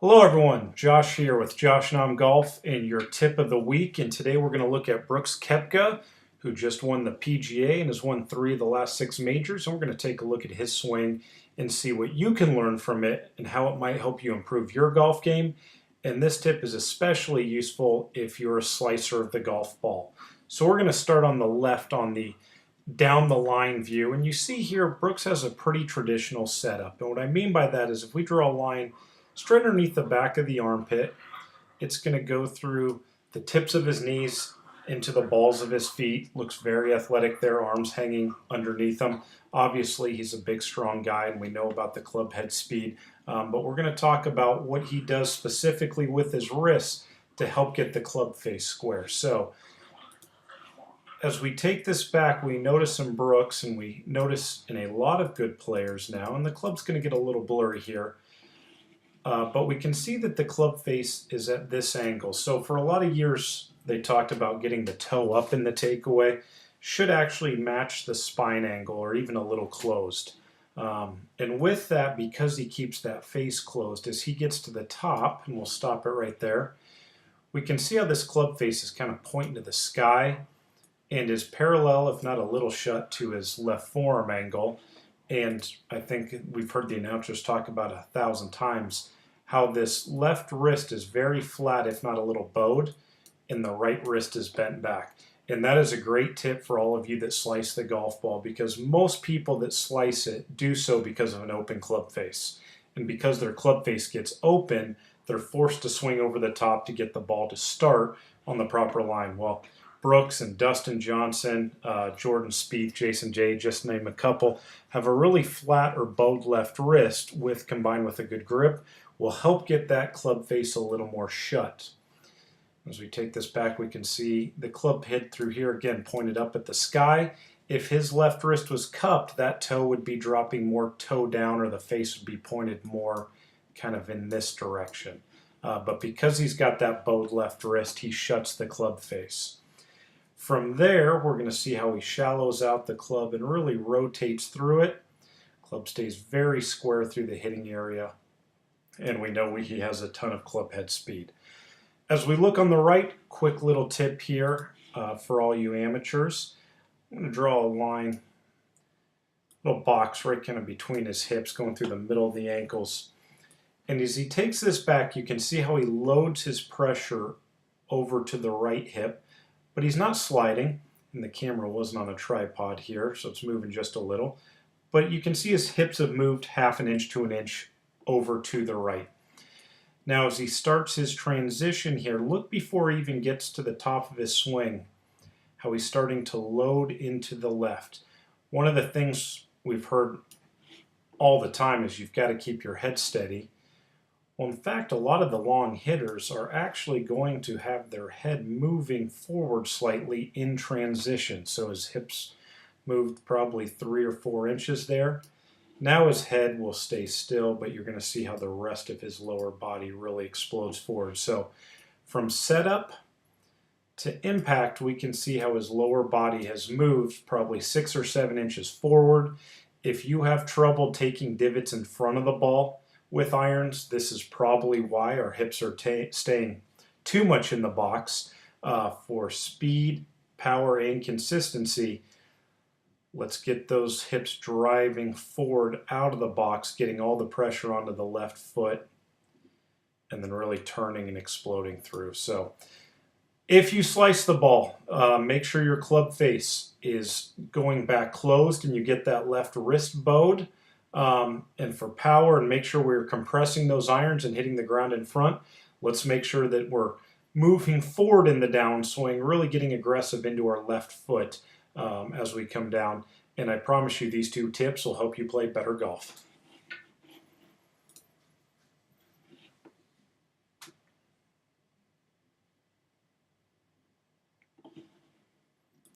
Hello everyone, Josh here with Josh Nam Golf and your tip of the week. And today we're going to look at Brooks Koepka, who just won the PGA and has won 3 of the last 6 majors. And we're going to take a look at his swing and see what you can learn from it and how it might help you improve your golf game. And this tip is especially useful if you're a slicer of the golf ball. So we're going to start on the left on the down the line view. And you see here Brooks has a pretty traditional setup. And what I mean by that is if we draw a line straight underneath the back of the armpit, it's going to go through the tips of his knees into the balls of his feet. Looks very athletic there, arms hanging underneath him. Obviously, he's a big, strong guy, and we know about the club head speed. But we're going to talk about what he does specifically with his wrists to help get the club face square. So as we take this back, we notice in Brooks, and we notice in a lot of good players now, and the club's going to get a little blurry here, but we can see that the club face is at this angle. So for a lot of years, they talked about getting the toe up in the takeaway. Should actually match the spine angle or even a little closed. And with that, because he keeps that face closed, as he gets to the top, and we'll stop it right there, we can see how this club face is kind of pointing to the sky and is parallel, if not a little shut, to his left forearm angle. And I think we've heard the announcers talk about 1,000 times how this left wrist is very flat, if not a little bowed, and the right wrist is bent back. And that is a great tip for all of you that slice the golf ball, because most people that slice it do so because of an open club face. And because their club face gets open, they're forced to swing over the top to get the ball to start on the proper line. Well, Brooks and Dustin Johnson, Jordan Spieth, Jason Jay, just name a couple, have a really flat or bowed left wrist combined with a good grip will help get that club face a little more shut. As we take this back, we can see the club head through here again pointed up at the sky. If his left wrist was cupped, that toe would be dropping more toe down, or the face would be pointed more kind of in this direction. But because he's got that bowed left wrist, he shuts the club face. From there, we're going to see how he shallows out the club and really rotates through it. Club stays very square through the hitting area, and we know he has a ton of club head speed. As we look on the right, quick little tip here for all you amateurs. I'm going to draw a line, little box right kind of between his hips, going through the middle of the ankles. And as he takes this back, you can see how he loads his pressure over to the right hip. But he's not sliding, and the camera wasn't on a tripod here, so it's moving just a little. But you can see his hips have moved 1/2 inch to 1 inch over to the right. Now as he starts his transition here, look before he even gets to the top of his swing, how he's starting to load into the left. One of the things we've heard all the time is you've got to keep your head steady. Well, in fact, a lot of the long hitters are actually going to have their head moving forward slightly in transition. So his hips moved probably 3 or 4 inches there. Now his head will stay still, but you're going to see how the rest of his lower body really explodes forward. So from setup to impact, we can see how his lower body has moved probably 6 or 7 inches forward. If you have trouble taking divots in front of the ball with irons, this is probably why our hips are staying too much in the box. For speed, power, and consistency, let's get those hips driving forward out of the box, getting all the pressure onto the left foot, and then really turning and exploding through. So if you slice the ball, make sure your club face is going back closed and you get that left wrist bowed. And for power, and make sure we're compressing those irons and hitting the ground in front, let's make sure that we're moving forward in the downswing, really getting aggressive into our left foot as we come down. And I promise you these 2 tips will help you play better golf.